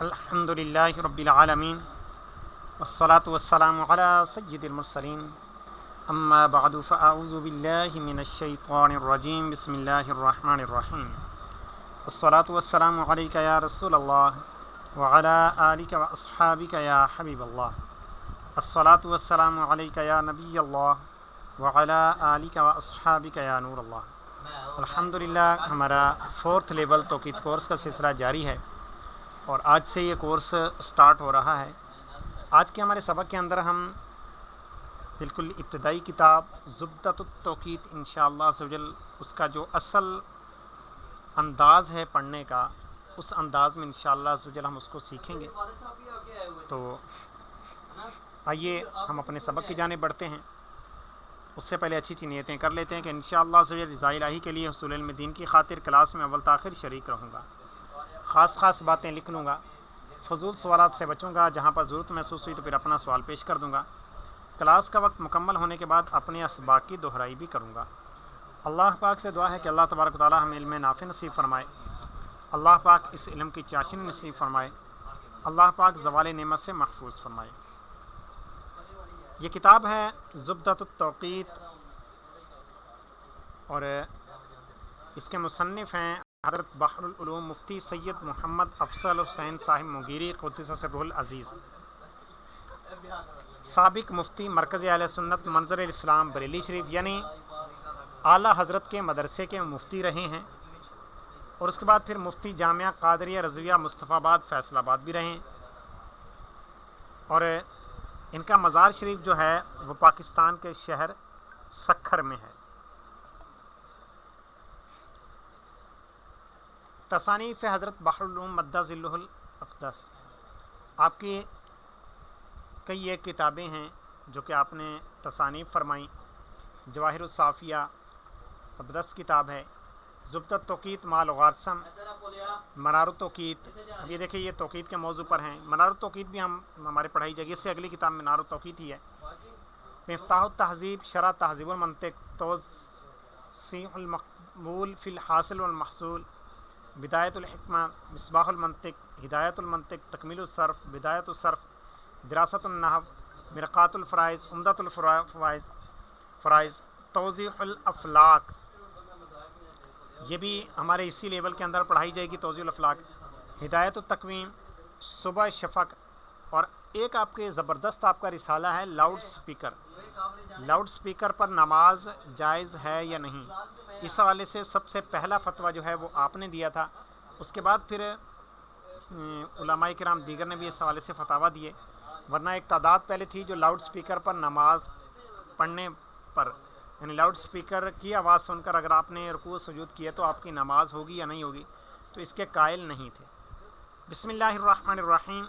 الحمد للہ رب العالمین والصلاة والسلام علی سید المرسلین اما بعد فاعوذ باللہ من الشیطان الرجیم بسم اللہ الرحمن الرحیم والصلاة والسلام علیک یا رسول اللہ وعلی آلک واصحابک یا حبیب اللہ الصلاة والسلام علیک یا نبی اللہ وعلی آلک واصحابک یا نور اللہ۔ الحمدللہ ہمارا 4th لیول توقید کورس کا سلسلہ جاری ہے اور آج سے یہ کورس سٹارٹ ہو رہا ہے۔ آج کے ہمارے سبق کے اندر ہم بالکل ابتدائی کتاب زبدۃ التوقید انشاءاللہ عز و جل اس کا جو اصل انداز ہے پڑھنے کا، اس انداز میں انشاءاللہ عز و جل ہم اس کو سیکھیں گے۔ تو آئیے ہم اپنے سبق کی جانب بڑھتے ہیں۔ اس سے پہلے اچھی نیتیں کر لیتے ہیں کہ انشاءاللہ عز و جل رضا الہی کے لیے حصول علم دین کی خاطر کلاس میں اول تاخیر شریک رہوں گا، خاص باتیں لکھ لوں گا، فضول سوالات سے بچوں گا، جہاں پر ضرورت محسوس ہوئی تو پھر اپنا سوال پیش کر دوں گا۔ کلاس کا وقت مکمل ہونے کے بعد اپنے اسباق کی دہرائی بھی کروں گا۔ اللہ پاک سے دعا ہے کہ اللہ تبارک و تعالی ہمیں علم نافع نصیب فرمائے، اللہ پاک اس علم کی چاشنی نصیب فرمائے، اللہ پاک زوال نعمت سے محفوظ فرمائے۔ یہ کتاب ہے زبدۃ التوقید اور اس کے مصنف ہیں حضرت بحر العلوم مفتی سید محمد افضل حسین صاحب مغیری قدس سرہ العزیز، سابق مفتی مرکز اہل سنت منظر الاسلام بریلی شریف، یعنی اعلیٰ حضرت کے مدرسے کے مفتی رہے ہیں، اور اس کے بعد پھر مفتی جامعہ قادریہ رضویہ مصطفیٰ آباد فیصل آباد بھی رہے ہیں، اور ان کا مزار شریف جو ہے وہ پاکستان کے شہر سکھر میں ہے۔ تصانیف حضرت بحر العلوم مدہ ظلہ الاقدس، آپ کی کئی ایک کتابیں ہیں جو کہ آپ نے تصانیف فرمائیں۔ جواہر الصافیہ زبردست کتاب ہے، زبدۃ التوقید مع الغارسم، منار التوقید، اب یہ دیکھیں یہ توقید کے موضوع پر ہیں، منار التوقید بھی ہمارے پڑھائی جائے گی، اس سے اگلی کتاب منار التوقید ہی ہے۔ مفتاح التہذیب، شرح تہذیب المنطق، توضیح المقبول فی الحاصل والمحصول، بدایت الحکمہ، مصباح المنطق، ہدایت المنطق، تکمیل الصرف، بدایت الصرف، دراست النحو، مرقات الفرائض، عمدۃ الفرائض، توضیح الافلاک، یہ بھی ہمارے اسی لیول کے اندر پڑھائی جائے گی، توضیح الافلاک، ہدایت التقویم، صبح شفق، اور ایک آپ کے زبردست آپ کا رسالہ ہے لاؤڈ سپیکر پر نماز جائز ہے یا نہیں۔ اس حوالے سے سب سے پہلا فتویٰ جو ہے وہ آپ نے دیا تھا، اس کے بعد پھر علماء کرام دیگر نے بھی اس حوالے سے فتاویٰ دیے، ورنہ ایک تعداد پہلے تھی جو لاؤڈ سپیکر پر نماز پڑھنے پر، یعنی لاؤڈ سپیکر کی آواز سن کر اگر آپ نے رکوع سجود کیے تو آپ کی نماز ہوگی یا نہیں ہوگی، تو اس کے قائل نہیں تھے۔ بسم اللہ الرحمن الرحیم،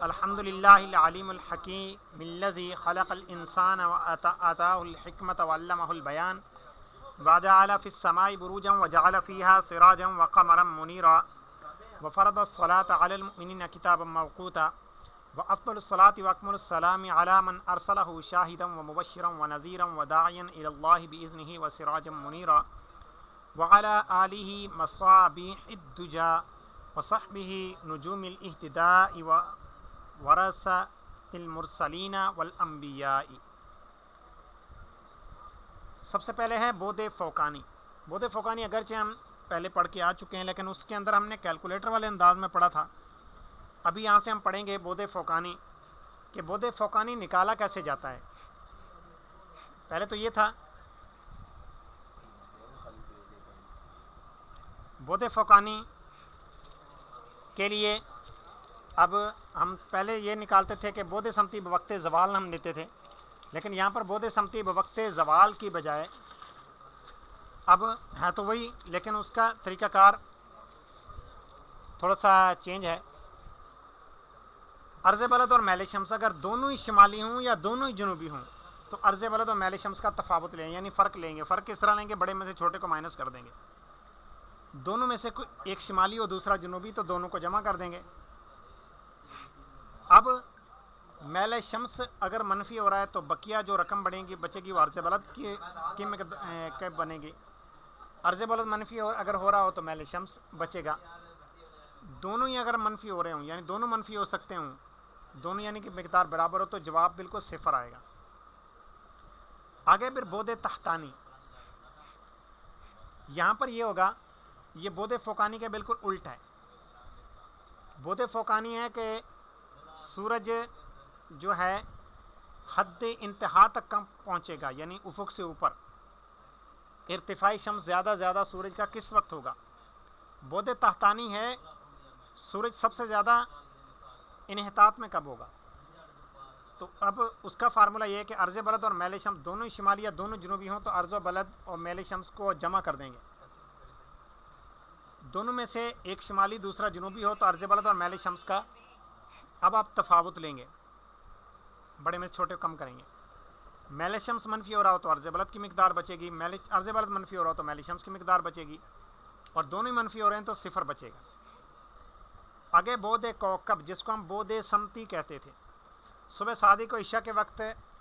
الحمد للہ العلیم الحکیم الذی خلق الانسان وآتاہ الحکمۃ وعلمہ البیان وجعل فی السماء بروجا وجعل فیہا سراجا وقمرا منیرا وفرض الصلاة علی المؤمنین کتابا موقوتا وافضل الصلاة واکمل السلام علی من ارسلہ شاہدا ومبشرا ونذیرا وداعیا الی اللہ باذنہ وسراجا منیرا وعلی آلہ مصابیح الدجا وصحبہ نجوم الاہتداء ورثۃ المرسلین والانبیاء۔ سب سے پہلے ہے بود فوقانی۔ بود فوقانی اگرچہ ہم پہلے پڑھ کے آ چکے ہیں، لیکن اس کے اندر ہم نے کیلکولیٹر والے انداز میں پڑھا تھا۔ ابھی یہاں سے ہم پڑھیں گے بود فوقانی، کہ بود فوقانی نکالا کیسے جاتا ہے۔ پہلے تو یہ تھا بود فوقانی کے لیے، اب ہم پہلے یہ نکالتے تھے کہ بود سمتی بوقت زوال ہم لیتے تھے، لیکن یہاں پر بود سمتی بوقت زوال کی بجائے اب ہے تو وہی، لیکن اس کا طریقہ کار تھوڑا سا چینج ہے۔ عرض بلد اور میل شمس اگر دونوں ہی شمالی ہوں یا دونوں ہی جنوبی ہوں تو عرض بلد اور میل شمس کا تفاوت لیں، یعنی فرق لیں گے۔ فرق کس طرح لیں گے؟ بڑے میں سے چھوٹے کو مائنس کر دیں گے، دونوں میں سے ایک شمالی اور دوسرا جنوبی تو دونوں کو جمع کر دیں گے۔ اب میل شمس اگر منفی ہو رہا ہے تو بقیہ جو رقم بچے گی وہ عرض بلد کی بنے گی۔ عرض بلد منفی اگر ہو رہا ہو تو میل شمس بچے گا۔ دونوں ہی اگر منفی ہو رہے ہوں یعنی دونوں منفی ہو سکتے ہوں، دونوں یعنی کہ مقدار برابر ہو، تو جواب بالکل صفر آئے گا۔ آگے پھر بود تحتانی، یہاں پر یہ ہوگا، یہ بود فوقانی کے بالکل الٹ ہے۔ بود فوقانی ہے کہ سورج جو ہے حد انتہا تک کم پہنچے گا، یعنی افق سے اوپر۔ ارتفاعی شمس زیادہ زیادہ سورج کا کس وقت ہوگا؟ بود تحتانی ہے سورج سب سے زیادہ انحطاط میں کب ہوگا؟ تو اب اس کا فارمولہ یہ ہے کہ عرض بلد اور میل شمس دونوں شمالی یا دونوں جنوبی ہوں تو عرض و بلد اور میل شمس کو جمع کر دیں گے۔ دونوں میں سے ایک شمالی دوسرا جنوبی ہو تو عرض بلد اور میل شمس کا، اب آپ تفاوت لیں گے، بڑے میں چھوٹے کم کریں گے۔ میل شمس منفی ہو رہا ہو تو عرض بلد کی مقدار بچے گی، عرض بلد منفی ہو رہا ہو تو میل شمس کی مقدار بچے گی، اور دونوں ہی منفی ہو رہے ہیں تو صفر بچے گا۔ آگے بود کوکب، جس کو ہم بود سمتی کہتے تھے، صبح صادق و عشاء کے وقت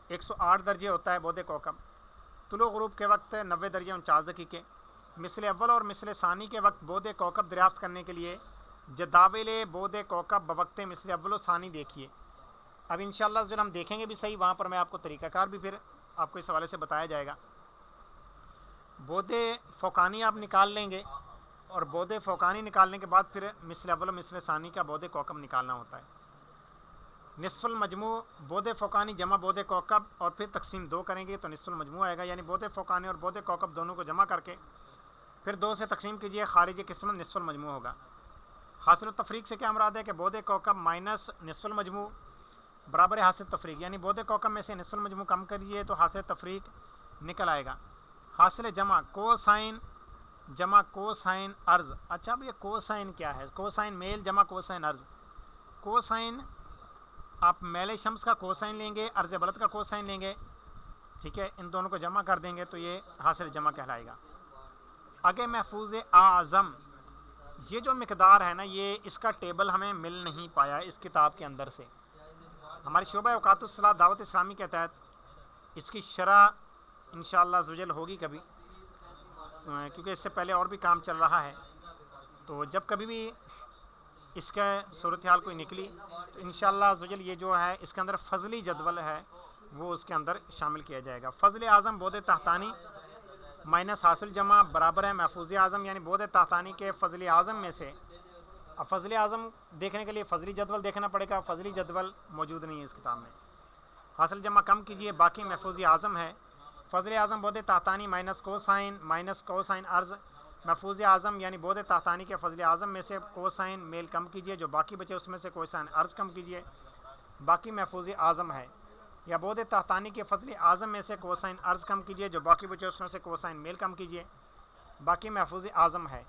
108 درجے ہوتا ہے بود کوکب، طلوع غروب کے وقت 90 درجے 49 دقیقے۔ مثل اول اور مثل ثانی کے وقت بود کوکب دریافت کرنے کے لیے جداول بود کوکب بوقت مثل اول و ثانی دیکھیے۔ اب انشاءاللہ جو ہم دیکھیں گے بھی صحیح، وہاں پر میں آپ کو طریقہ کار بھی پھر آپ کو اس حوالے سے بتایا جائے گا۔ بود فوقانی آپ نکال لیں گے، اور بود فوقانی نکالنے کے بعد پھر مثل اول و مثل ثانی کا بود کوکب نکالنا ہوتا ہے۔ نصف المجموع بود فوقانی جمع بود کوکب، اور پھر تقسیم 2 کریں گے تو نصف المجموع آئے گا، یعنی بود فوقانی اور بود کوکب دونوں کو جمع کر کے پھر 2 سے تقسیم کیجئے، خارج قسمت نصف المجموع ہوگا۔ حاصل التفریق سے کیا مراد ہے کہ بود کوکب مائنس نصف المجموع برابر حاصل تفریق، یعنی بود کوکب میں سے نصف المجموع کم کریے تو حاصل تفریق نکل آئے گا۔ حاصل جمع کوسائن جمع کوسائن ارض، اچھا اب یہ کوسائن کیا ہے؟ کوسائن میل جمع کوسائن ارض۔ کوسائن آپ میل شمس کا کوسائن لیں گے، عرض بلد کا کوسائن لیں گے، ٹھیک ہے، ان دونوں کو جمع کر دیں گے تو یہ حاصل جمع کہلائے گا۔ آگے محفوظ اعظم، یہ جو مقدار ہے نا، یہ اس کا ٹیبل ہمیں مل نہیں پایا اس کتاب کے اندر سے۔ ہماری شعبہ اوقات الصلاۃ دعوت اسلامی کے تحت اس کی شرح انشاءاللہ عزوجل ہوگی کبھی، کیونکہ اس سے پہلے اور بھی کام چل رہا ہے، تو جب کبھی بھی اس کا صورتحال کوئی نکلی تو انشاءاللہ عزوجل یہ جو ہے اس کے اندر فضلی جدول ہے وہ اس کے اندر شامل کیا جائے گا۔ فضل اعظم بود تحتانی مائنس حاصل جمع برابر ہے محفوظ اعظم، یعنی بود تحتانی کے فضل اعظم میں سے، اب فضل اعظم دیکھنے کے لیے فضلی جدول دیکھنا پڑے گا، فضلی جدول موجود نہیں ہے اس کتاب میں۔ حاصل جمع کم کیجئے، باقی محفوظ اعظم ہے۔ فضل اعظم بود تحتانی مائنس کوسائن ارض، محفوظ اعظم یعنی بود تحتانی کے فضل اعظم میں سے کوسائن میل کم کیجئے، جو باقی بچے اس میں سے کوسائن ارض کم کیجئے، باقی محفوظ اعظم ہے۔ یا بود تحتانی کے فضل اعظم میں سے کوسائن ارض کم کیجئے، جو باقی بچے اس میں سے کوسائن میل کم کیجئے، باقی محفوظ اعظم ہے۔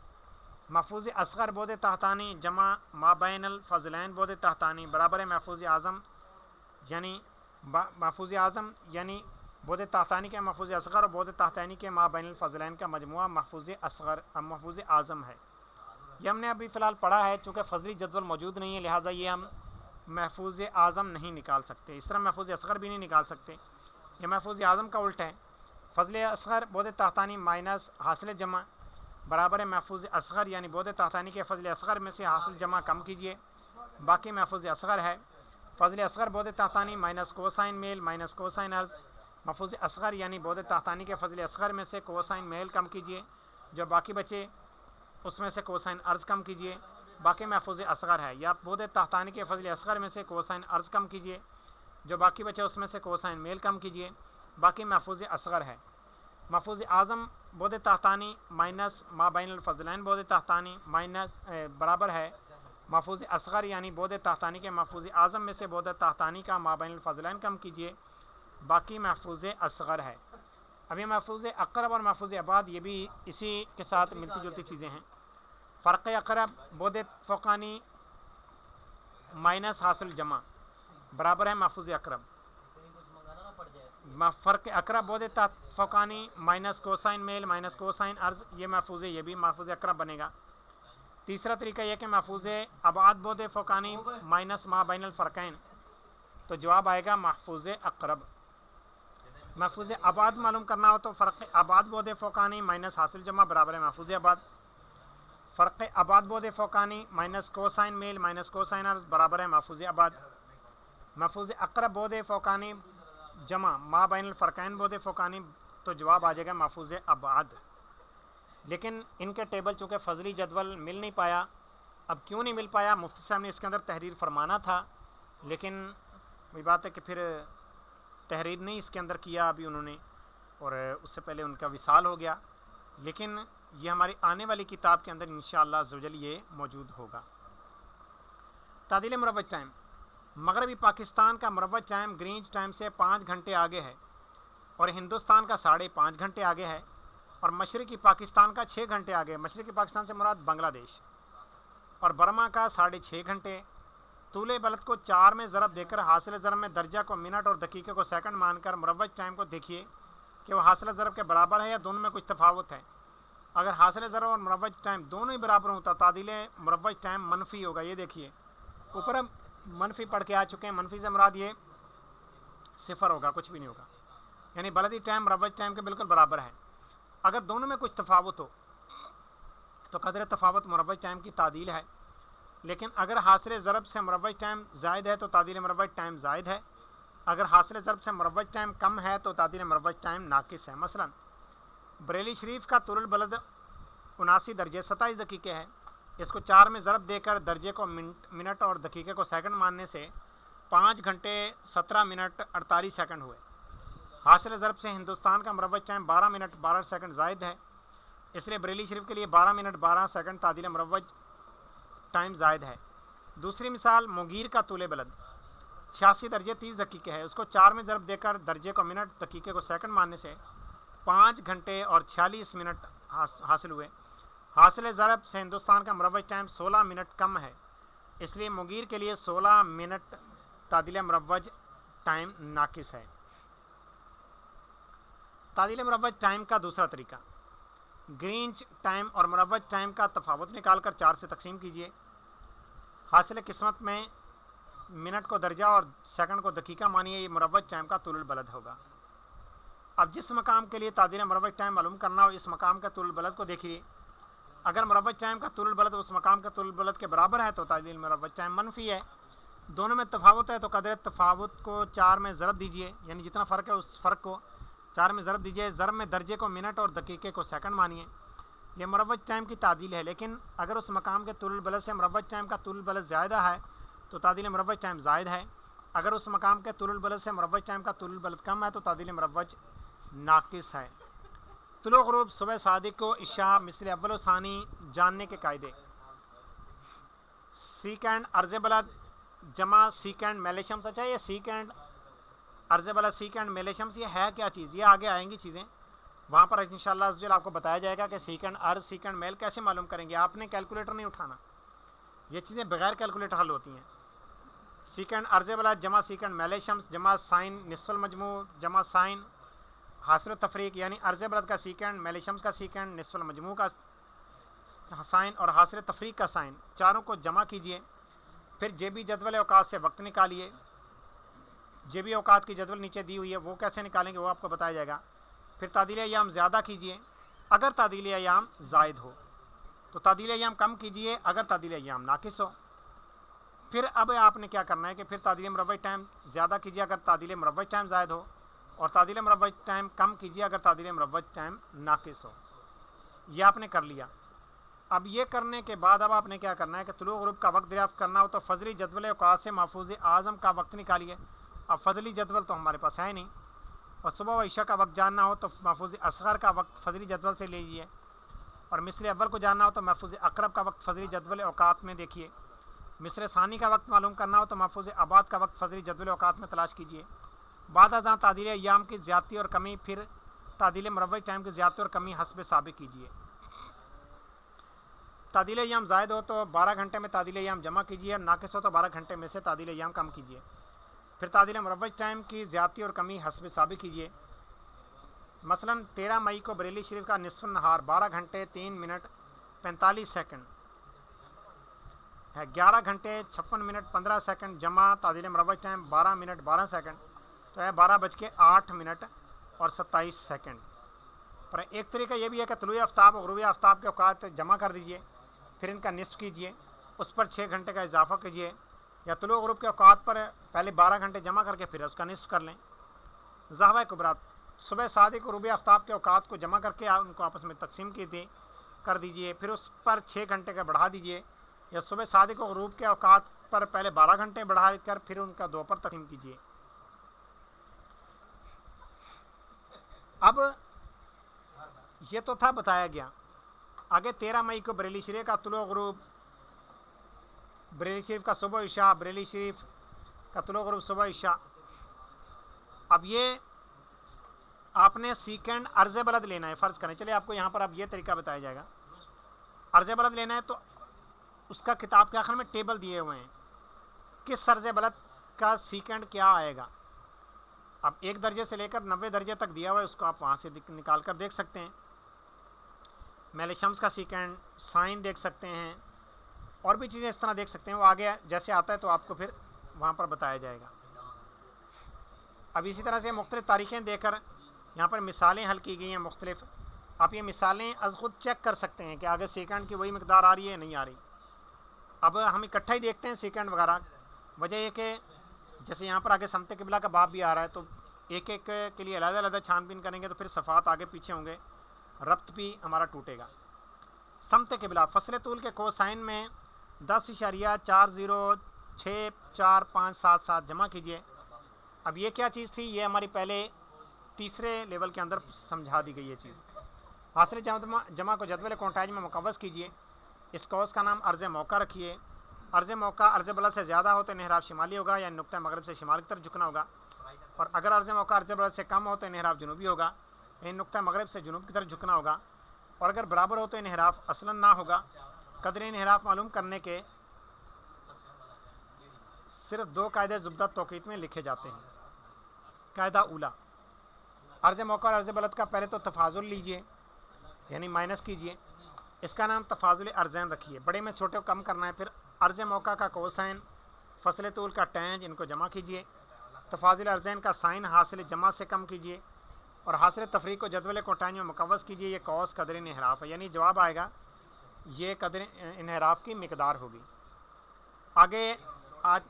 محفوظ اصغر بود تحتانی جمع ما بین الفضلین بود تحتانی برابر ہے محفوظ اعظم، یعنی محفوظ اعظم یعنی بود تحتانی کے محفوظ اصغر اور بود تحتانی کے ما بین الفضلین کا مجموعہ محفوظ اصغر محفوظ اعظم ہے۔ یہ ہم نے ابھی فی الحال پڑھا ہے، چونکہ فضلی جدول موجود نہیں ہے لہٰذا یہ ہم محفوظ اعظم نہیں نکال سکتے، اس طرح محفوظ اصغر بھی نہیں نکال سکتے، یہ محفوظ اعظم کا الٹ ہے۔ فضل اصغر بود تحتانی مائنس حاصل جمع برابر ہے محفوظ اصغر، یعنی بود تحتانی کے فضل اصغر میں سے حاصل جمع کم کیجئے، باقی محفوظ اصغر ہے۔ فضل اصغر بود تحتانی مائنس کوسائن میل مائنس کوسائن ارض، محفوظ اصغر یعنی بود تحتانی کے فضل اصغر میں سے کوسائن میل کم کیجئے، جو باقی بچے اس میں سے کوسائن ارض کم کیجئے، باقی محفوظ اصغر ہے۔ یا بود تحتانی کے فضل اصغر میں سے کوسائن ارض کم کیجئے، جو باقی بچے اس میں سے کوسائن میل کم کیجئے، باقی محفوظ اصغر ہے۔ محفوظ اعظم بود تحتانی مائنس ما بین الفضلین بود تحتانی مائنس برابر ہے محفوظ اصغر، یعنی بود تحتانی کے محفوظ اعظم میں سے بود تحتانی کا ما بین الفضلین کم کیجئے، باقی محفوظ اصغر ہے۔ اب یہ محفوظ اقرب اور محفوظ ابعاد یہ بھی اسی کے ساتھ ملتی جلتی چیزیں ہیں۔ فرق اقرب بود فوقانی مائنس حاصل جمع برابر ہے محفوظ اقرب، فرق اقرب بود فوقانی مائنس کوسائن میل مائنس کوسائن ارض، یہ محفوظ یہ بھی محفوظ اقرب بنے گا۔ تیسرا طریقہ یہ کہ محفوظ ابعاد بود فوقانی مائنس ما بین الفرقین، تو جواب آئے گا محفوظ اقرب۔ محفوظ ابعاد معلوم کرنا ہو تو فرق ابعاد بود فوقانی مائنس حاصل جمع برابر ہے محفوظ ابعاد۔ فرق ابعاد بود فوقانی مائنس کوسائن میل مائنس کوسائن عرض برابر ہے محفوظ ابعاد. محفوظ اقرب بود فوقانی جمع ما بین الفرقین بود فوقانی تو جواب آ جائے گا محفوظ ابعاد. لیکن ان کے ٹیبل چونکہ فضلی جدول مل نہیں پایا. اب کیوں نہیں مل پایا؟ مفتی صاحب نے اس کے اندر تحریر فرمانا تھا لیکن وہی بات ہے کہ پھر تحریر نہیں اس کے اندر کیا ابھی انہوں نے، اور اس سے پہلے ان کا وصال ہو گیا. لیکن یہ ہماری آنے والی کتاب کے اندر انشاءاللہ عزوجل یہ موجود ہوگا. تعدیل مروج ٹائم. مغربی پاکستان کا مروج ٹائم گرینچ ٹائم سے 5 گھنٹے آگے ہے اور ہندوستان کا 5.5 گھنٹے آگے ہے، اور مشرقی پاکستان کا 6 گھنٹے آگے ہے. مشرقی پاکستان سے مراد بنگلہ دیش. اور برما کا 6.5 گھنٹے. طول بلد کو 4 میں ضرب دے کر حاصل ضرب میں درجہ کو منٹ اور دقیقے کو سیکنڈ مان کر مروج ٹائم کو دیکھیے کہ وہ حاصل ضرب کے برابر ہے یا دونوں میں کچھ تفاوت ہے. اگر حاصل ضرب اور مروج ٹائم دونوں ہی برابر ہوں تو تعدیل مروج ٹائم منفی ہوگا. یہ دیکھیے اوپر ہم منفی پڑھ کے آ چکے ہیں. منفی سے مراد یہ 0 ہوگا، کچھ بھی نہیں ہوگا. یعنی بلدی ٹائم مروج ٹائم کے بالکل برابر ہے. اگر دونوں میں کچھ تفاوت ہو تو قدر تفاوت مروج ٹائم کی تعدیل ہے. لیکن اگر حاصل ضرب سے مروج ٹائم زائد ہے تو تعدیل مروج ٹائم زائد ہے. اگر حاصل ضرب سے مروج ٹائم کم ہے تو تعدیل مروج ٹائم ناقص ہے. مثلا بریلی شریف کا طول البلد 79 درجے 27 دقیقے ہے. اس کو 4 میں ضرب دے کر درجے کو منٹ اور دقیقے کو سیکنڈ ماننے سے 5 گھنٹے 17 منٹ 48 سیکنڈ ہوئے. حاصل ضرب سے ہندوستان کا مروج ٹائم 12 منٹ 12 سیکنڈ زائد ہے، اس لیے بریلی شریف کے لیے 12 منٹ 12 سیکنڈ تعدیل مروج ٹائم زائد ہے. دوسری مثال مغیر کا طول بلد 86 درجے 30 دقیقے ہے. اس کو 4 میں ضرب دے کر درجے کو منٹ دقیقے کو سیکنڈ ماننے سے 5 گھنٹے اور 46 منٹ حاصل ہوئے. حاصل ضرب سے ہندوستان کا مروج ٹائم 16 منٹ کم ہے، اس لیے مغیر کے لیے 16 منٹ تعدیل مروج ٹائم ناقص ہے. تعدیل مروج ٹائم کا دوسرا طریقہ، گرینچ ٹائم اور مروج ٹائم کا تفاوت نکال کر 4 سے تقسیم کیجیے. حاصل قسمت میں منٹ کو درجہ اور سیکنڈ کو دقیقہ مانیے. یہ مروج ٹائم کا طول البلد ہوگا. اب جس مقام کے لیے تعدیل مروج ٹائم معلوم کرنا ہو اس مقام کا طول البلد کو دیکھیے. اگر مروج ٹائم کا طول البلد اس مقام کا طول البلد کے برابر ہے تو تعدیل مروج ٹائم منفی ہے. دونوں میں تفاوت ہے تو قدر تفاوت کو 4 میں ضرب دیجیے، یعنی جتنا فرق ہے اس فرق کو 4 میں ضرب دیجیے. ضرب میں درجے کو منٹ اور دقیقے کو سیکنڈ مانیے. یہ مروج ٹائم کی تعدیل ہے. لیکن اگر اس مقام کے طول البلد سے مروج ٹائم کا طول البلد زیادہ ہے تو تعدیل مروج ٹائم زائد ہے. اگر اس مقام کے طول البلد سے مروج ٹائم کا طول البلد کم ہے تو تعدیل مروج ناقص ہے. طلوع غروب صبح صادق کو عشاء مثل اول و ثانی جاننے کے قاعدے. سیکنڈ عرض بلد جمع سیکنڈ میلشمس. اچھا یہ سیکنڈ عرض بلد سیکنڈ میلشمس یہ ہے کیا چیز؟ یہ آگے آئیں گی چیزیں، وہاں پر انشاءاللہ عزوجل آپ کو بتایا جائے گا کہ سیکنڈ عرض سیکنڈ میل کیسے معلوم کریں گے. آپ نے کیلکولیٹر نہیں اٹھانا، یہ چیزیں بغیر کیلکولیٹر حل ہوتی ہیں. سیکنڈ عرض بلد جمع سیکنڈ میلشمس جمع سائن نصف المجموع جمع سائن حاصل و تفریق، یعنی عرض بلد کا سیکنڈ میلشمس کا سیکنڈ نصف المجموع کا سائن اور حاصل تفریق کا سائن، چاروں کو جمع کیجئے. پھر جیبی جدول اوقات سے وقت نکالیے. جیبی اوقات کی جدول نیچے دی ہوئی ہے، وہ کیسے نکالیں گے وہ آپ کو بتایا جائے گا. پھر تعدیل ایام زیادہ کیجئے اگر تعدیل ایام زائد ہو، تو تعدیل ایام کم کیجئے اگر تعدیل ایام ناقص ہو. پھر اب آپ نے کیا کرنا ہے کہ پھر تعدیل مروج ٹائم زیادہ کیجئے اگر تعدیل مروج ٹائم زائد ہو، اور تعدیل مروج ٹائم کم کیجئے اگر تعدیل مروج ٹائم ناقص ہو. یہ آپ نے کر لیا. اب یہ کرنے کے بعد اب آپ نے کیا کرنا ہے کہ طلوع غروب کا وقت دریافت کرنا ہو تو فضلی جدول اوقات سے محفوظ اعظم کا وقت نکالیے. اب فضلی جدول تو ہمارے پاس ہے نہیں، اور صبح و عشاء کا وقت جاننا ہو تو محفوظ اصغر کا وقت فضلی جدول سے لیجیے. اور مثل اول کو جاننا ہو تو محفوظ اقرب کا وقت فضلی جدول اوقات میں دیکھیے. مثل ثانی کا وقت معلوم کرنا ہو تو محفوظ ابعاد کا وقت فضلی جدول اوقات میں تلاش کیجیے. بعد ازاں تعدیل ایام کی زیادتی اور کمی، پھر تعدیل مروج ٹائم کی زیادتی اور کمی حسب سابق کیجیے. تعدیل ایام زائد ہو تو 12 گھنٹے میں تعدیل ایام جمع کیجیے، اور ناقص ہو تو 12 گھنٹے میں سے تعدیل ایام کم کیجیے. پھر تعدیل مروج ٹائم کی زیادتی اور کمی حسب سابق کیجیے. مثلا 13 مئی کو بریلی شریف کا نصف النہار 12 گھنٹے 3 منٹ 45 سیکنڈ ہے. 11 گھنٹے 56 منٹ 15 سیکنڈ جمع تعدیل مروج ٹائم 12 منٹ 12 سیکنڈ تو ہے 12:08 منٹ اور 27 سیکنڈ. پر ایک طریقہ یہ بھی ہے کہ طلوع آفتاب اور غروب آفتاب کے اوقات جمع کر دیجئے. پھر ان کا نصف کیجئے، اس پر 6 گھنٹے کا اضافہ کیجئے، یا طلوع غروب کے اوقات پر پہلے 12 گھنٹے جمع کر کے پھر اس کا نصف کر لیں۔ ذہبہ کبریٰ، صبح صادق غروب آفتاب کے اوقات کو جمع کر کے آپ ان کو آپس میں تقسیم کر دیجئے، پھر اس پر 6 گھنٹے کا بڑھا دیجئے، یا صبح صادق و غروب کے اوقات پر پہلے 12 گھنٹے بڑھا کر پھر ان کا 2 پر تقسیم کیجئے۔ اب یہ تو تھا بتایا گیا۔ آگے 13 مئی کو بریلی شریف کا طلوع غروب، بریلی شریف کا صبح عشاء، بریلی شریف کا طلوع غروب صبح عشاء۔ اب یہ آپ نے سیکنڈ عرض بلد لینا ہے، فرض کریں، چلے آپ کو یہاں پر اب یہ طریقہ بتایا جائے گا۔ عرض بلد لینا ہے تو اس کا کتاب کے آخر میں ٹیبل دیے ہوئے ہیں، کس عرض بلد کا سیکنڈ کیا آئے گا۔ اب 1 درجے سے لے کر 90 درجے تک دیا ہوا ہے، اس کو آپ وہاں سے نکال کر دیکھ سکتے ہیں۔ میل شمس کا سیکنڈ، سائن دیکھ سکتے ہیں، اور بھی چیزیں اس طرح دیکھ سکتے ہیں، وہ آگے جیسے آتا ہے تو آپ کو پھر وہاں پر بتایا جائے گا۔ اب اسی طرح سے مختلف تاریخیں دے کر یہاں پر مثالیں حل کی گئی ہیں مختلف۔ آپ یہ مثالیں از خود چیک کر سکتے ہیں کہ آگے سیکنڈ کی وہی مقدار آ رہی ہے نہیں آ رہی۔ اب ہم اکٹھا ہی دیکھتے ہیں سیکنڈ وغیرہ، وجہ یہ کہ جیسے یہاں پر آگے سمت قبلہ کا باب بھی آ رہا ہے، تو ایک ایک کے لیے علیحدہ علیحدہ چھان بین کریں گے تو پھر صفحات آگے پیچھے ہوں گے، ربط بھی ہمارا ٹوٹے گا۔ سمت قبلہ، فصل طول کے کوسائن میں 10.0406457 جمع کیجئے۔ اب یہ کیا چیز تھی، یہ ہماری پہلے تیسرے لیول کے اندر سمجھا دی گئی یہ چیز۔ حاصل جمع کو جدول کونٹاج میں مقوس کیجئے، اس کوس کا نام عرض موقع رکھیے۔ عرض موقع عرض بلد سے زیادہ ہو تو انحراف شمالی ہوگا، یعنی نقطہ مغرب سے شمال کی طرف جھکنا ہوگا، اور اگر عرض موقع عرض بلد سے کم ہو تو انحراف جنوبی ہوگا، یعنی نقطہ مغرب سے جنوب کی طرف جھکنا ہوگا، اور اگر برابر ہو تو انحراف اصلاً نہ ہوگا۔ قدر انحراف معلوم کرنے کے صرف 2 قاعدے زبدہ توقیت میں لکھے جاتے ہیں۔ قاعدہ اولا، عرض موقع اور عرض بلد کا پہلے تو تفاضل لیجئے، یعنی مائنس کیجئے، اس کا نام تفاضل ارضین رکھیے، بڑے میں چھوٹے کو کم کرنا ہے۔ پھر عرض موقع کا کوسائن، فصل طول کا ٹینج، ان کو جمع کیجئے۔ تفاضل ارضین کا سائن حاصل جمع سے کم کیجئے، اور حاصل تفریق کو جدول کوٹائن میں مقوس کیجئے۔ یہ کوس قدر انحراف ہے، یعنی جواب آئے گا یہ قدر انحراف کی مقدار ہوگی۔ آگے آج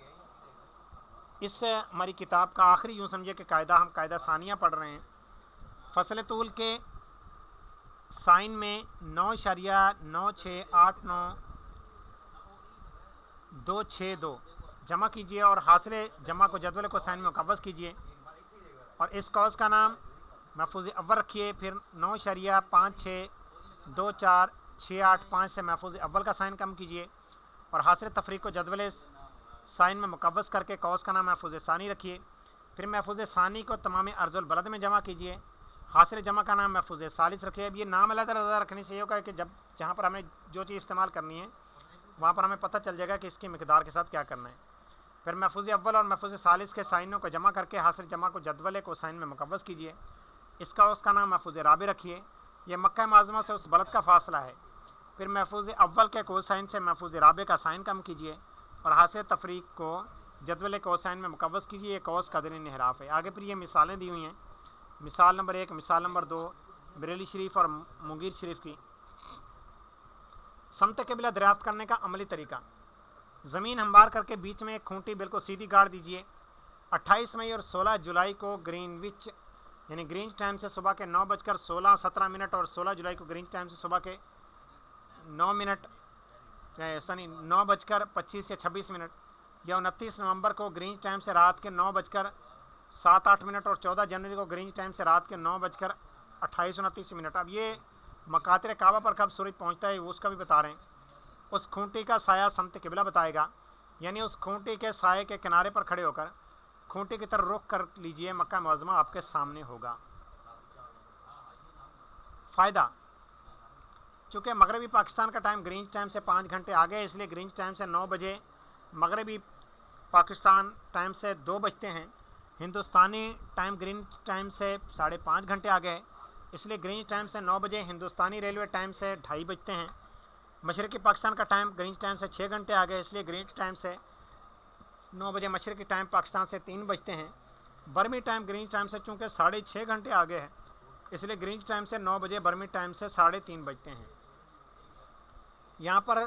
اس ہماری کتاب کا آخری یوں سمجھے کہ قاعدہ ہم قاعدہ ثانیہ پڑھ رہے ہیں۔ فصل طول کے سائن میں 9.9689.262 جمع کیجئے، اور حاصل جمع کو جدول کو سائن میں مقوس کیجئے، اور اس کوس کا نام محفوظ اول رکھیے۔ پھر 9.562468.5 سے محفوظ اول کا سائن کم کیجئے، اور حاصل تفریق کو جدول سائن میں مقوس کر کے کوس کا نام محفوظ ثانی رکھیے۔ پھر محفوظ ثانی کو تمام عرض البلد میں جمع کیجئے، حاصل جمع کا نام محفوظ ثالث رکھیے۔ اب یہ نام علیحدہ علیحدہ رکھنے سے یہ ہوگا کہ جہاں پر ہمیں جو چیز استعمال کرنی ہے وہاں پر ہمیں پتہ چل جائے گا کہ اس کی مقدار کے ساتھ کیا کرنا ہے۔ پھر محفوظ اول اور محفوظ ثالث کے سائنوں کو جمع کر کے حاصل جمع کو جدول کو سائن میں مقوس کیجئے، اس کا نام محفوظ رابع رکھیے۔ یہ مکہ معظمہ سے اس بلد کا فاصلہ ہے۔ پھر محفوظ اول کے کوسائن سے محفوظ رابع کا سائن کم کیجئے، اور حاصل تفریق کو جدول کوسائن میں مقوس کیجئے۔ یہ کوس قدر انحراف ہے۔ آگے پھر یہ مثالیں دی ہوئی ہیں، مثال نمبر 1، مثال نمبر 2 بریلی شریف اور مونگیر شریف کی۔ سمت قبلہ دریافت کرنے کا عملی طریقہ، زمین ہموار کر کے بیچ میں ایک کھونٹی بالکل سیدھی گاڑ دیجئے۔ 28 مئی اور 16 جولائی کو گرین وچ یعنی گرینچ ٹائم سے صبح کے 9:16 اور 16 جولائی کو گرینچ ٹائم سے صبح کے 9:25 یا 26، یا 29 نومبر کو گرینچ ٹائم سے رات کے 9:07-8 اور 14 جنوری کو گرینچ ٹائم سے رات کے 9:28-29۔ اب یہ مقاطر کعبہ پر کب سورج پہنچتا ہے وہ اس کا بھی بتا رہے ہیں۔ اس کھونٹی کا سایہ سمت قبلہ بتائے گا، یعنی اس کھونٹی کے سائے کے کنارے پر کھڑے ہو کر کھونٹی کی طرف رخ کر لیجئے، مکہ معظمہ آپ کے سامنے ہوگا۔ فائدہ، چونکہ مغربی پاکستان کا ٹائم گرینچ ٹائم سے 5 گھنٹے آگے ہے، اس لیے گرینچ ٹائم سے 9 بجے مغربی پاکستان ٹائم سے 2 بجتے ہیں۔ ہندوستانی ٹائم گرینچ ٹائم سے 5.5 گھنٹے آگے ہے، اس لیے گرینچ ٹائم سے 9 بجے ہندوستانی ریلوے ٹائم سے 2:30 بجتے ہیں۔ مشرقی پاکستان کا ٹائم گرینچ ٹائم سے 6 گھنٹے آگے ہے، اس لیے گرینچ ٹائم سے 9 بجے مشرقی ٹائم پاکستان سے 3 بجتے ہیں۔ برمی ٹائم گرینچ ٹائم سے چونکہ 6.5 گھنٹے آگے ہے، اس لیے گرینچ ٹائم سے 9 بجے برمی ٹائم سے 3:30 بجتے ہیں۔ یہاں پر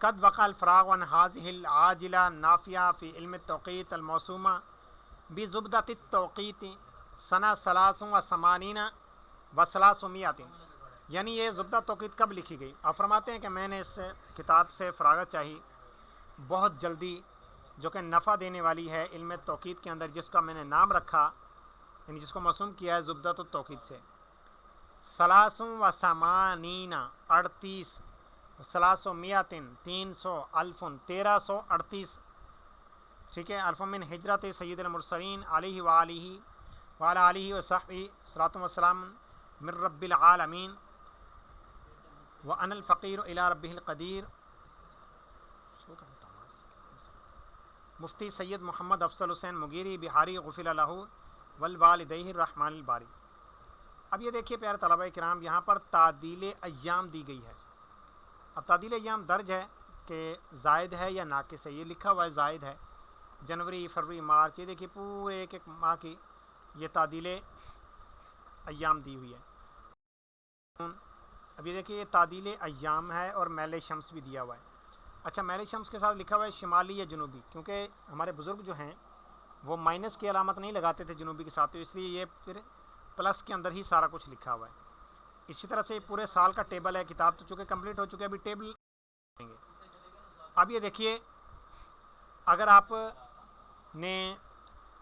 قد وقع الفراغ عن هذه العاجلة النافية في علم التوقيت الموسومة بزبدة التوقيت سنة 83 و300. یعنی یہ زبدہ توقیت کب لکھی گئی؟ آپ فرماتے ہیں کہ میں نے اس کتاب سے فراغت چاہی بہت جلدی، جو کہ نفع دینے والی ہے علم توقیت کے اندر، جس کا میں نے نام رکھا، یعنی جس کو موسوم کیا ہے زبدہ التوقیت سے. 83 38 300 300 الف 1338. ٹھیک ہے. الف من ہجرت سید المرسلین علیہ وعلی آلہ وصحبہ صلاۃ وسلام من رب العالمین وأنا الفقیر الی ربہ القدیر. مفتی سید محمد افضل حسین مغیری بہاری غفر لہ والوالدیہ الرحمن الباری. اب یہ دیکھیے پیارے طلبہ کرام، یہاں پر تعدیل ایام دی گئی ہے. اب تعدیل ایام درج ہے کہ زائد ہے یا ناقص ہے. یہ لکھا ہوا ہے زائد ہے. جنوری، فروری، مارچ، یہ دیکھیے پورے ایک ایک ماہ کی یہ تعدیل ایام دی ہوئی ہے. اب یہ دیکھیے یہ تعدیل ایام ہے اور میل شمس بھی دیا ہوا ہے. اچھا، میل شمس کے ساتھ لکھا ہوا ہے شمالی یا جنوبی، کیونکہ ہمارے بزرگ جو ہیں وہ مائنس کی علامت نہیں لگاتے تھے جنوبی کے ساتھ، تو اس لیے یہ پھر پلس کے اندر ہی سارا کچھ لکھا ہوا ہے. اسی طرح سے پورے سال کا ٹیبل ہے. کتاب تو چونکہ کمپلیٹ ہو چکے، ابھی ٹیبل دیں گے. اب یہ دیکھیے، اگر آپ نے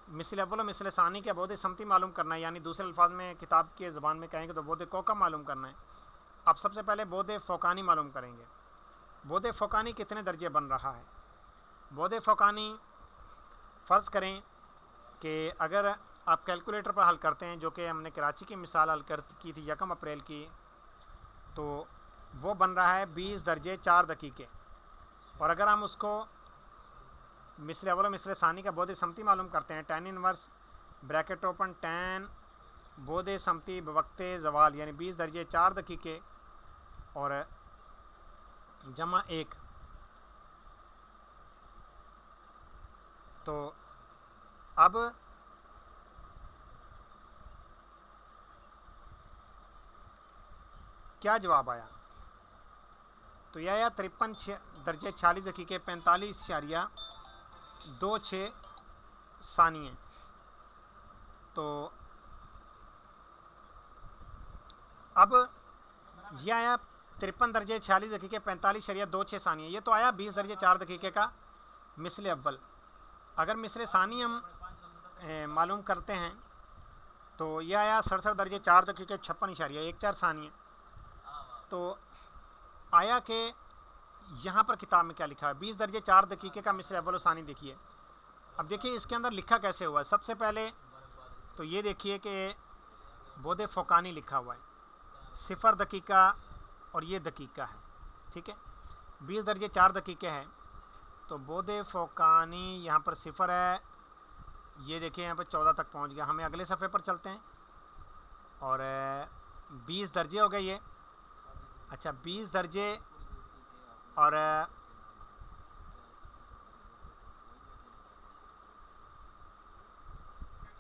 مثل اول و مثل ثانی کے بعد سمتی معلوم کرنا ہے، یعنی دوسرے الفاظ میں کتاب کے زبان میں کہیں گے تو بعد کوکب معلوم کرنا ہے. آپ سب سے پہلے بعد فوقانی معلوم کریں گے. بعد فوقانی کتنے درجے بن رہا ہے؟ بعد فوقانی فرض کریں کہ اگر آپ کیلکولیٹر پر حل کرتے ہیں، جو کہ ہم نے کراچی کی مثال حل کی تھی 1 اپریل کی، تو وہ بن رہا ہے 20 درجے 4 دقیقے. اور اگر ہم اس کو مثل اول و مثل ثانی کا بعد سمتی معلوم کرتے ہیں، tan inverse bracket open tan بعد سمتی بوقت زوال، یعنی 20 درجے 4 دقیقے اور جمع 1، تو اب کیا جواب آیا؟ تو یہ آیا 53 درجے 46 دقیقے 45.26 ثانیے. تو اب یہ آیا 53 درجے 46 دقیقے 45.26 ثانیے. یہ تو آیا 20 درجے 4 دقیقے کا مثل اول. اگر مثل ثانی ہم معلوم کرتے ہیں تو یہ آیا 67 درجے 4 دقیقے 56.14 ثانیے. تو آیا کہ یہاں پر کتاب میں کیا لکھا ہے؟ 20 درجے 4 دقیقے کا مثل اول و ثانی دیکھیے. اب دیکھیے اس کے اندر لکھا کیسے ہوا ہے. سب سے پہلے تو یہ دیکھیے کہ بعد فوقانی لکھا ہوا ہے 0 دقیقہ اور یہ دقیقہ ہے. ٹھیک ہے، 20 درجے 4 دقیقے ہے تو بعد فوقانی یہاں پر 0 ہے. یہ دیکھیں یہاں پر 14 تک پہنچ گیا. ہمیں اگلے صفحے پر چلتے ہیں اور 20 درجے ہو گئے یہ. اچھا 20 درجے اور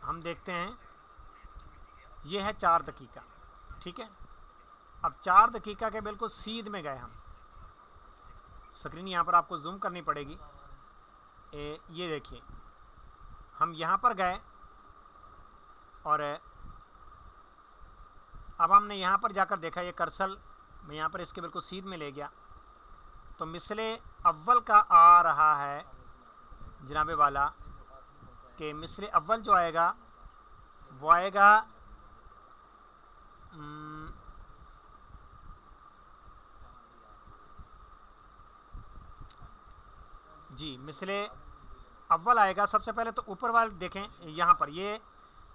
ہم دیکھتے ہیں یہ ہے 4 دقیقہ. ٹھیک ہے، اب 4 دقیقہ کے بالکل سیدھ میں گئے ہم. اسکرین یہاں پر آپ کو زوم کرنی پڑے گی. یہ دیکھیے ہم یہاں پر گئے اور اب ہم نے یہاں پر جا کر دیکھا یہ کرسل میں یہاں پر اس کے بالکل سیدھ میں لے گیا تو مثل اول کا آ رہا ہے جناب والا کہ مثل اول جو آئے گا وہ آئے گا جی مثل اول آئے گا. سب سے پہلے تو اوپر والے دیکھیں یہاں پر یہ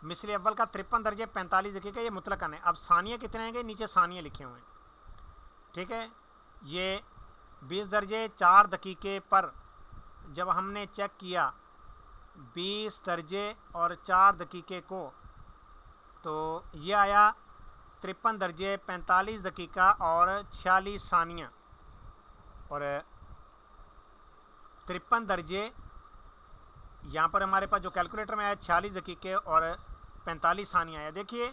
مثل اول کا 53 درجے 45 دقیقے یہ مطلقاً ہے. اب ثانیہ کتنے ہیں گے؟ نیچے ثانیہ لکھے ہوئے ہیں. ٹھیک ہے، یہ 20 درجے 4 دقیقے پر جب ہم نے چیک کیا 20 درجے اور 4 دقیقے کو تو یہ آیا 53 درجے 45 دقیقہ اور 46 ثانیہ اور 53 درجے یہاں پر ہمارے پاس جو کیلکولیٹر میں آیا 46 دقیقے اور 45 ثانیہ آیا. دیکھیے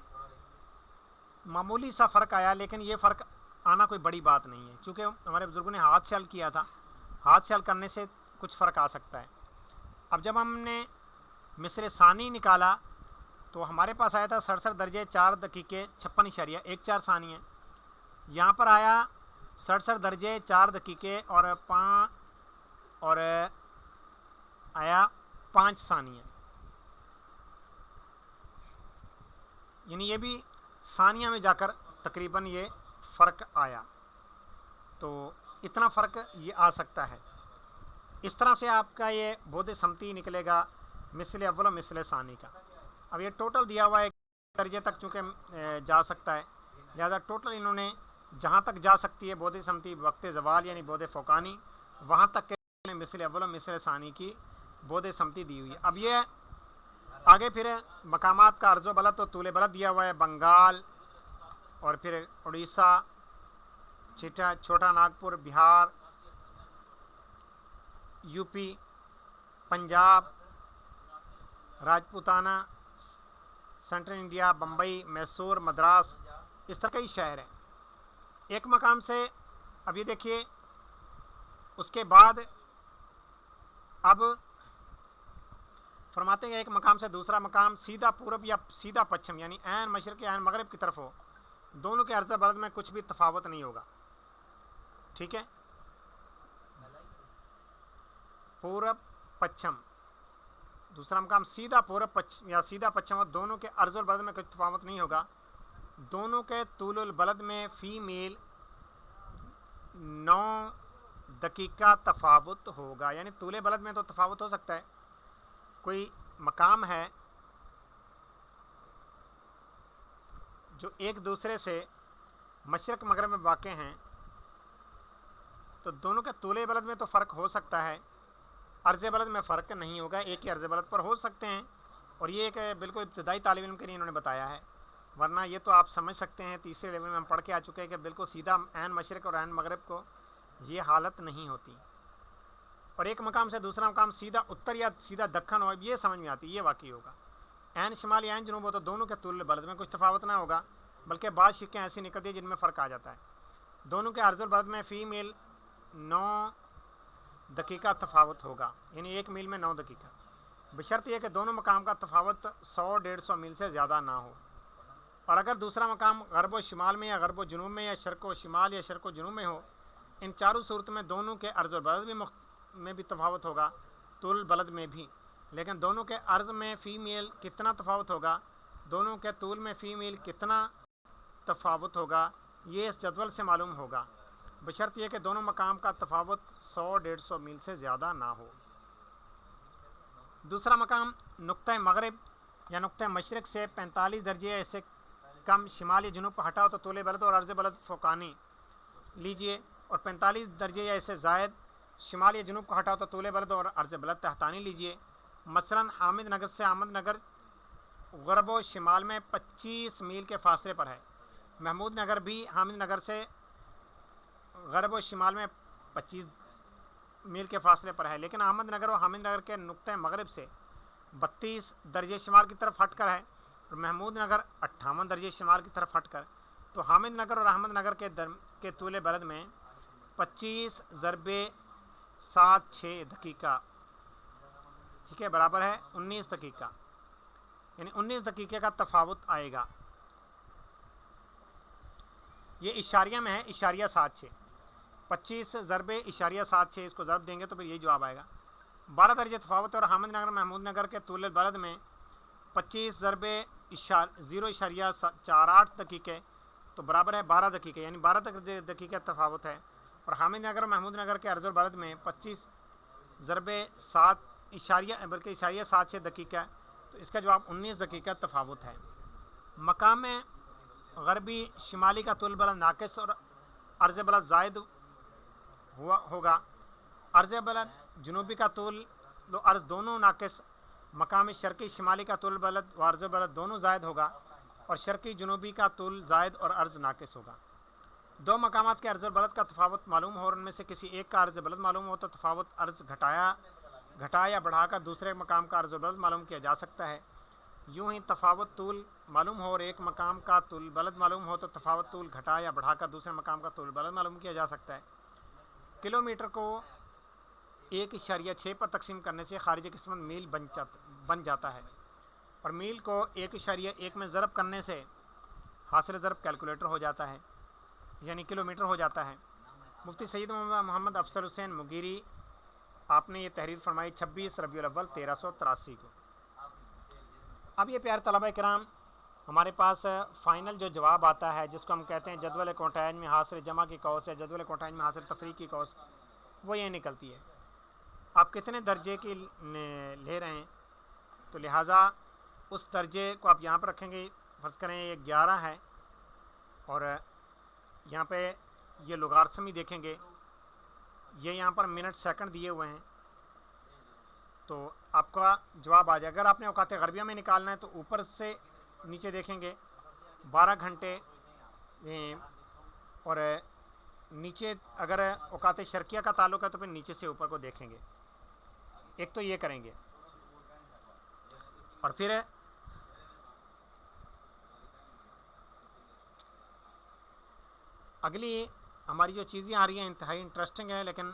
معمولی سا فرق آیا لیکن یہ فرق آنا کوئی بڑی بات نہیں ہے، چونکہ ہمارے بزرگوں نے ہاتھ سے حل کیا تھا، ہاتھ سے حل کرنے سے کچھ فرق آ سکتا ہے۔ اب جب ہم نے مثل ثانی نکالا تو ہمارے پاس آیا تھا 67 درجے 4 دقیقے 56.14 ثانیے، یہاں پر آیا 67 درجے 4 دقیقے اور آیا 5 ثانیے، یعنی یہ بھی ثانیہ میں جا کر تقریباً یہ فرق آیا، تو اتنا فرق یہ آ سکتا ہے۔ اس طرح سے آپ کا یہ بود سمتی نکلے گا مثل اول و مثل ثانی کا۔ اب یہ ٹوٹل دیا ہوا ہے درجے تک چونکہ جا سکتا ہے، لہذا ٹوٹل انہوں نے جہاں تک جا سکتی ہے بود سمتی وقت زوال یعنی بود فوقانی، وہاں تک کے مثل اول و مثل ثانی کی بود سمتی دی ہوئی ہے۔ اب یہ آگے پھر مقامات کا عرض و بلد تو طول بلد دیا ہوا ہے، بنگال اور پھر Orissa, Chota Nagpur, Bihar, U P, Punjab, Rajputana, central India, Bombay, Mysore, Madras, اس طرح کئی شہر ہیں۔ ایک مقام سے اب یہ دیکھیے اس کے بعد اب فرماتے ہیں ایک مقام سے دوسرا مقام سیدھا پورب یا سیدھا پچھم یعنی عین مشرق یا عین مغرب کی طرف ہو، دونوں کے عرض بلد میں کچھ بھی تفاوت نہیں ہوگا، ٹھیک ہے، پورب پچھم، دوسرا مقام سیدھا پورب یا سیدھا پچھم، دونوں کے عرض البلد میں کچھ تفاوت نہیں ہوگا، دونوں کے طول البلد میں فی میل 9 دقیقہ تفاوت ہوگا، یعنی طول بلد میں تو تفاوت ہو سکتا ہے، کوئی مقام ہے جو ایک دوسرے سے مشرق مغرب میں واقع ہیں تو دونوں کے طول بلد میں تو فرق ہو سکتا ہے، عرض بلد میں فرق نہیں ہوگا، ایک ہی عرض بلد پر ہو سکتے ہیں، اور یہ ایک بالکل ابتدائی طالب علم کے لیے انہوں نے بتایا ہے، ورنہ یہ تو آپ سمجھ سکتے ہیں تیسرے لیول میں ہم پڑھ کے آ چکے ہیں کہ بالکل سیدھا عین مشرق اور عین مغرب کو یہ حالت نہیں ہوتی، اور ایک مقام سے دوسرا مقام سیدھا اتر یا سیدھا دکن ہو، یہ سمجھ میں آتی، یہ واقعی ہوگا، عین شمال یا عین جنوب ہو تو دونوں کے طول بلد میں کچھ تفاوت نہ ہوگا، بلکہ بعض شکیں ایسی نکلتی ہیں جن میں فرق آ جاتا ہے، دونوں کے عرض البلد میں فی میل 9 دقیقہ تفاوت ہوگا، یعنی ایک میل میں 9 دقیقہ، بشرط یہ کہ دونوں مقام کا تفاوت 100-150 میل سے زیادہ نہ ہو، اور اگر دوسرا مقام غرب و شمال میں یا غرب و جنوب میں یا شرق و شمال یا شرق و جنوب میں ہو، ان چاروں صورت میں دونوں کے عرض و بلد میں بھی تفاوت ہوگا، طول بلد میں بھی، لیکن دونوں کے عرض میں فی میل کتنا تفاوت ہوگا، دونوں کے طول میں فی میل کتنا تفاوت ہوگا، یہ اس جدول سے معلوم ہوگا، بشرط یہ کہ دونوں مقام کا تفاوت 100-150 میل سے زیادہ نہ ہو۔ دوسرا مقام نقطہ مغرب یا نقطہ مشرق سے 45 درجے ایسے کم شمالی جنوب کو ہٹاؤ تو طول بلد اور عرض بلد فوقانی لیجئے، اور 45 درجے یا ایسے زائد شمال یا جنوب کو ہٹاؤ تو طول بلد اور عرض بلد تحتانی لیجئے۔ مثلا حامد نگر سے احمد نگر غرب و شمال میں 25 میل کے فاصلے پر ہے، محمود نگر بھی حامد نگر سے غرب و شمال میں 25 میل کے فاصلے پر ہے، لیکن احمد نگر و حامد نگر کے نقطہ مغرب سے 32 درجے شمال کی طرف ہٹ کر ہے، اور محمود نگر 58 درجے شمال کی طرف ہٹ کر، تو حامد نگر اور احمد نگر کے طول بلد میں 25 ضرب 7 دقیقہ، ٹھیک ہے، برابر ہے 19 دقیقہ، یعنی 19 دقیقے کا تفاوت آئے گا، یہ اشاریہ میں ہے، اشاریہ 7 25 ضرب اشاریہ 7 اس کو ضرب دیں گے تو پھر یہی جواب آئے گا، 12 درجے تفاوت، اور حامد نگر محمود نگر کے طول بلد میں 25 ضرب 0.48 دقیقے تو برابر ہے 12 دقیقے، یعنی 12 دقیقے تفاوت ہے، اور حامد نگر اور محمود نگر کے عرض البلد میں 25 ضرب 7.7 دقیقہ، تو اس کا جواب 19 دقیقہ تفاوت ہے۔ مقام غربی شمالی کا طول بلد ناقص اور عرض بلد زائد ہوگا، عرض بلد جنوبی کا طول و عرض دونوں ناقص، مقام شرقی شمالی کا طول بلد و عرض بلد دونوں زائد ہوگا، اور شرقی جنوبی کا طول زائد اور عرض ناقص ہوگا۔ دو مقامات کے عرض البلد کا تفاوت معلوم ہو اور ان میں سے کسی ایک کا عرض بلد معلوم ہو تو تفاوت عرض گھٹا یا بڑھا کر دوسرے مقام کا عرض البلد معلوم کیا جا سکتا ہے۔ یوں ہی تفاوت طول معلوم ہو اور ایک مقام کا طول بلد معلوم ہو تو تفاوت طول گھٹا یا بڑھا کر دوسرے مقام کا طول بلد معلوم کیا جا سکتا ہے۔ کلومیٹر کو 1.6 پر تقسیم کرنے سے خارجی قسمت میل بن جاتا ہے، اور میل کو 1.1 میں ضرب کرنے سے حاصل ضرب کیلکولیٹر ہو جاتا ہے، یعنی کلومیٹر ہو جاتا ہے۔ مفتی سید محمد افضل حسین مغیری، آپ نے یہ تحریر فرمائی 26 ربیع الاول 1383 کو۔ اب یہ پیارے طلبہ کرام، ہمارے پاس فائنل جو جواب آتا ہے جس کو ہم کہتے ہیں جدول کوٹائن میں حاصل جمع کی قوس یا جدول کوٹائن میں حاصل تفریق کی قوس، وہ یہ نکلتی ہے۔ آپ کتنے درجے کی لے رہے ہیں، تو لہٰذا اس درجے کو آپ یہاں پر رکھیں گے۔ فرض کریں یہ 11 ہے اور یہاں پہ یہ لوگارتھمی دیکھیں گے، یہ یہاں پر منٹ سیکنڈ دیے ہوئے ہیں، تو آپ کا جواب آ جائے۔ اگر آپ نے اوقات غربیہ میں نکالنا ہے تو اوپر سے نیچے دیکھیں گے 12 گھنٹے، اور نیچے اگر اوقات شرقیہ کا تعلق ہے تو پھر نیچے سے اوپر کو دیکھیں گے۔ ایک تو یہ کریں گے، اور پھر اگلی ہماری جو چیزیں آ رہی ہیں انتہائی انٹرسٹنگ ہے، لیکن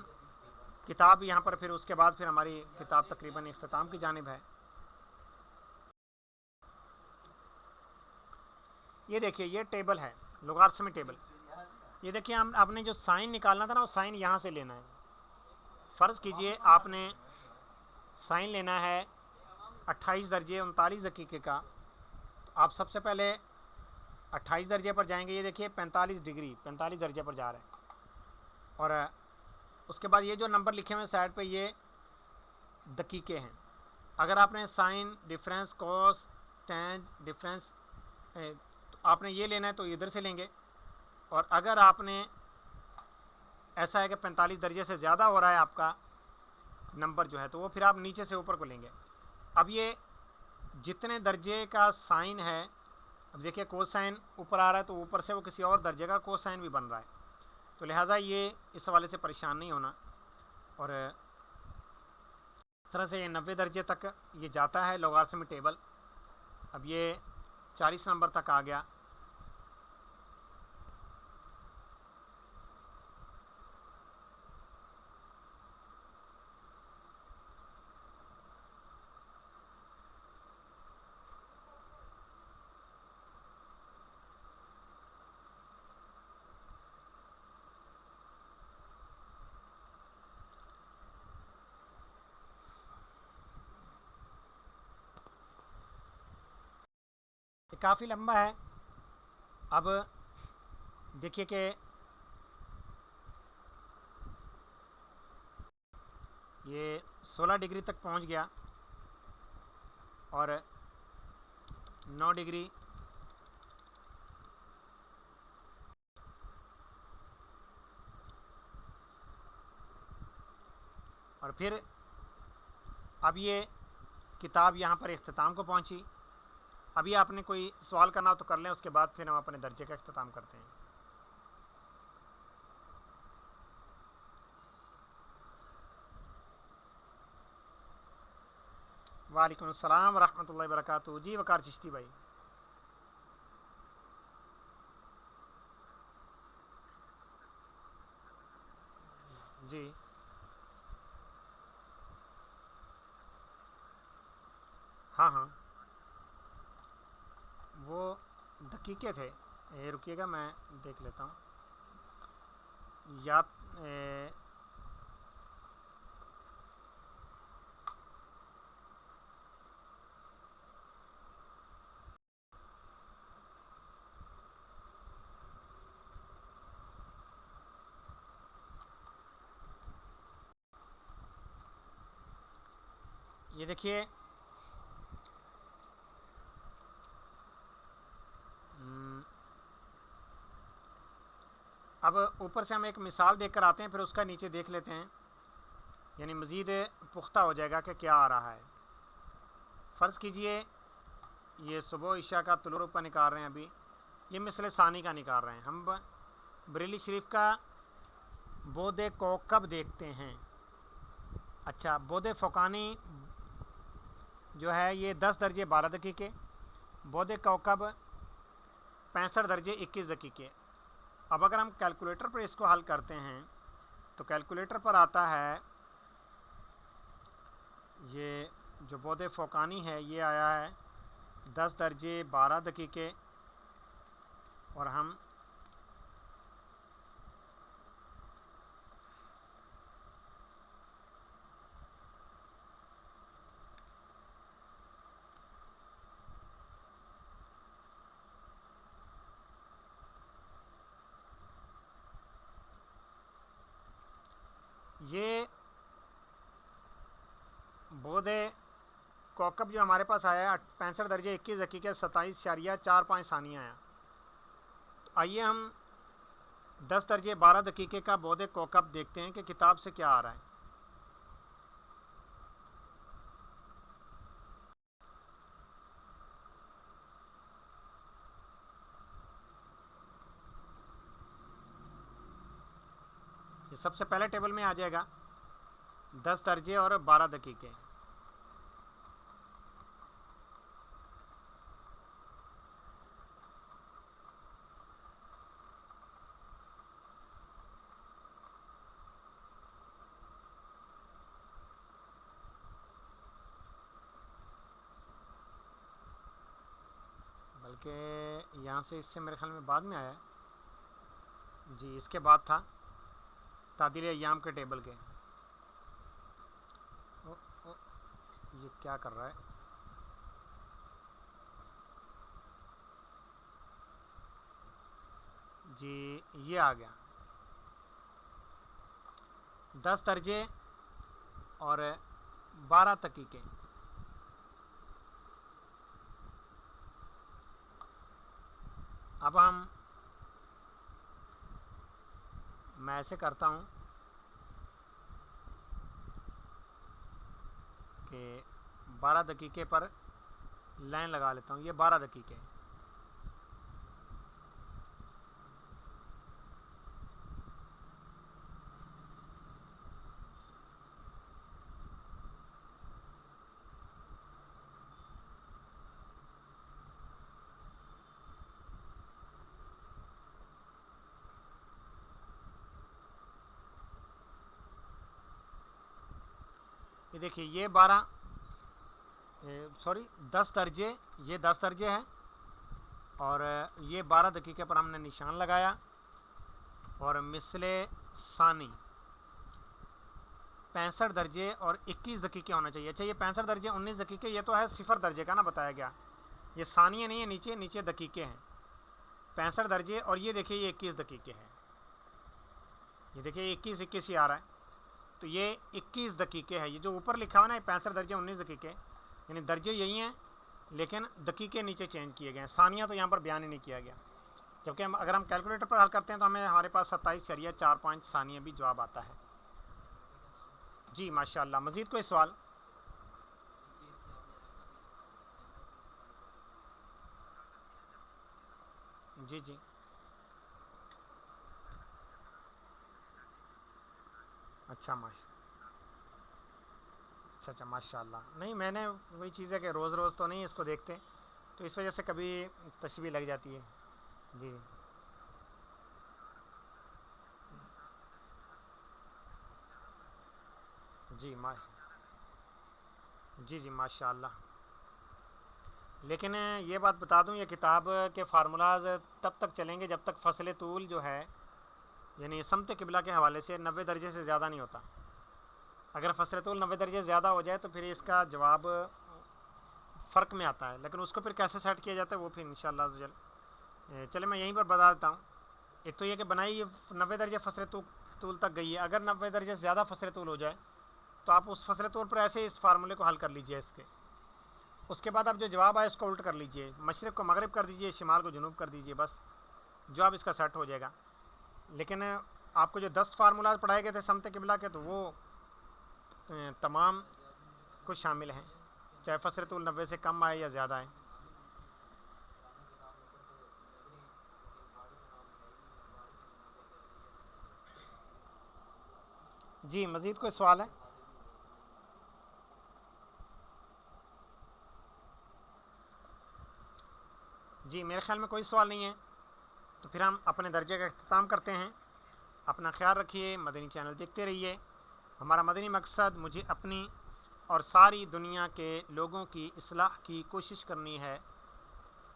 کتاب یہاں پر پھر اس کے بعد پھر ہماری کتاب تقریباً اختتام کی جانب ہے۔ یہ دیکھیے یہ ٹیبل ہے، لوگارتھمی ٹیبل۔ یہ دیکھیے آپ نے جو سائن نکالنا تھا نا، وہ سائن یہاں سے لینا ہے۔ فرض کیجئے آپ نے سائن لینا ہے 28 درجے 39 دقیقے کا، تو آپ سب سے پہلے 28 درجے پر جائیں گے۔ یہ دیکھیے 45 ڈگری 45 درجے پر جا رہے ہیں، اور اس کے بعد یہ جو نمبر لکھے ہوئے سائڈ پہ یہ دقیقے ہیں۔ اگر آپ نے سائن ڈفرینس کوس ٹین ڈفرینس تو آپ نے یہ لینا ہے تو ادھر سے لیں گے، اور اگر آپ نے ایسا ہے کہ 45 درجے سے زیادہ ہو رہا ہے آپ کا نمبر جو ہے، تو وہ پھر آپ نیچے سے اوپر کو لیں گے۔ اب یہ جتنے درجے کا سائن ہے، اب دیکھیے کوسائن اوپر آ رہا ہے تو اوپر سے وہ کسی اور درجے کا کوسائن بھی بن رہا ہے، تو لہٰذا یہ اس حوالے سے پریشان نہیں ہونا۔ اور اس طرح سے یہ 90 درجے تک یہ جاتا ہے لوگارتھمی ٹیبل۔ اب یہ 40 نمبر تک آ گیا۔ یہ کافی لمبا ہے۔ اب دیکھیے کہ یہ 16 ڈگری تک پہنچ گیا، اور 9 ڈگری، اور پھر اب یہ کتاب یہاں پر اختتام کو پہنچی۔ ابھی آپ نے کوئی سوال کرنا ہو تو کر لیں، اس کے بعد پھر ہم اپنے درجے کا اختتام کرتے ہیں۔ وعلیکم السلام ورحمۃ اللہ وبرکاتہ۔ جی وقار چشتی بھائی۔ جی ہاں ہاں، وہ دقیقے تھے۔ رکیے گا میں دیکھ لیتا ہوں۔ یا یہ دیکھیے اب اوپر سے ہم ایک مثال دیکھ کر آتے ہیں، پھر اس کا نیچے دیکھ لیتے ہیں، یعنی مزید پختہ ہو جائے گا کہ کیا آ رہا ہے۔ فرض کیجئے یہ صبح عشاء کا طلوع روپا نکال رہے ہیں، ابھی یہ مثل ثانی کا نکال رہے ہیں۔ ہم بریلی شریف کا بود کوکب دیکھتے ہیں۔ اچھا، بود فوقانی جو ہے یہ 10 درجے 12 دقیقے، بود کوكب 65 درجے 21 دقیقے. اب اگر ہم کیلکولیٹر پر اس کو حل کرتے ہیں تو کیلکولیٹر پر آتا ہے یہ جو بود فوقانی ہے یہ آیا ہے 10 درجے 12 دقیقے, اور ہم یہ بود کوكب جو ہمارے پاس آیا ہے 65 درجے 21 دقیقے 27.45 ثانیہ آیا. تو آئیے ہم 10 درجے 12 دقیقے کا بود کوكب دیکھتے ہیں کہ کتاب سے کیا آ رہا ہے. یہ سب سے پہلے ٹیبل میں آ جائے گا 10 درجے اور 12 دقیقے. بلکہ یہاں سے اس سے میرے خیال میں بعد میں آیا ہے. جی اس کے بعد تھا تعدیل ایام کے ٹیبل کے. یہ کیا کر رہا ہے؟ جی یہ آ گیا 10 درجے اور 12 دقیقے. اب میں ایسے کرتا ہوں کہ 12 دقیقے پر لائن لگا لیتا ہوں. یہ 12 دقیقے. یہ دیکھیے یہ 10 درجے, یہ 10 درجے ہیں اور یہ 12 دقیقے پر ہم نے نشان لگایا. اور مثل ثانی 65 درجے اور 21 دقیقے ہونا چاہیے. اچھا یہ 65 درجے 19 دقیقے یہ تو ہے 0 درجے کا نا بتایا گیا. یہ ثانیہ نہیں ہے, نیچے دقیقے ہیں. 65 درجے اور یہ دیکھیے یہ 21 دقیقے ہیں. یہ دیکھیے 21 ہی آ رہا ہے. تو یہ 21 دقیقے ہے. یہ جو اوپر لکھا ہوا نا 65 درجے 19 دقیقے, یعنی درجے یہی ہیں لیکن دقیقے نیچے چینج کیے گئے ہیں. ثانیہ تو یہاں پر بیان ہی نہیں کیا گیا. جبکہ اگر ہم کیلکولیٹر پر حل کرتے ہیں تو ہمارے پاس 27.45 ثانیہ بھی جواب آتا ہے. جی ماشاء اللہ. مزید کوئی سوال؟ جی جی اچھا اچھا ماشاء اللہ. نہیں میں نے وہی چیز ہے کہ روز روز تو نہیں اس کو دیکھتے, تو اس وجہ سے کبھی تشبیہ لگ جاتی ہے. جی جی جی ماشاء اللہ. لیکن یہ بات بتا دوں یہ کتاب کے فارمولاز تب تک چلیں گے جب تک فصل طول جو ہے یعنی سمت قبلہ کے حوالے سے 90 درجے سے زیادہ نہیں ہوتا. اگر فصل طول 90 درجے سے زیادہ ہو جائے تو پھر اس کا جواب فرق میں آتا ہے. لیکن اس کو پھر کیسے سیٹ کیا جاتا ہے وہ پھر انشاءاللہ چلے میں یہیں پر بتا دیتا ہوں. ایک تو یہ کہ بنائی 90 درجے فصل طول تک گئی ہے. اگر 90 درجے سے زیادہ فصل طول ہو جائے تو آپ اس فصل طول پر ایسے اس فارمولے کو حل کر لیجئے. اس کے بعد آپ جو جواب آئے اس کو الٹ کر لیجئے, مشرق کو مغرب کر دیجئے, شمال کو جنوب کر دیجئے, بس جواب اس کا سیٹ ہو جائے گا. لیکن آپ کو جو 10 فارمولاز پڑھائے گئے تھے سمت قبلہ کے تو وہ تمام کچھ شامل ہیں, چاہے فصل طول 90 سے کم آئے یا زیادہ آئے. جی مزید کوئی سوال ہے؟ جی میرے خیال میں کوئی سوال نہیں ہے، تو پھر ہم اپنے درجے کا اختتام کرتے ہیں۔ اپنا خیال رکھیے، مدنی چینل دیکھتے رہیے۔ ہمارا مدنی مقصد مجھے اپنی اور ساری دنیا کے لوگوں کی اصلاح کی کوشش کرنی ہے،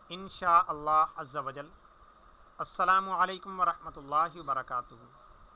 انشاء اللہ عز و جل۔ السلام علیکم ورحمۃ اللہ وبرکاتہ۔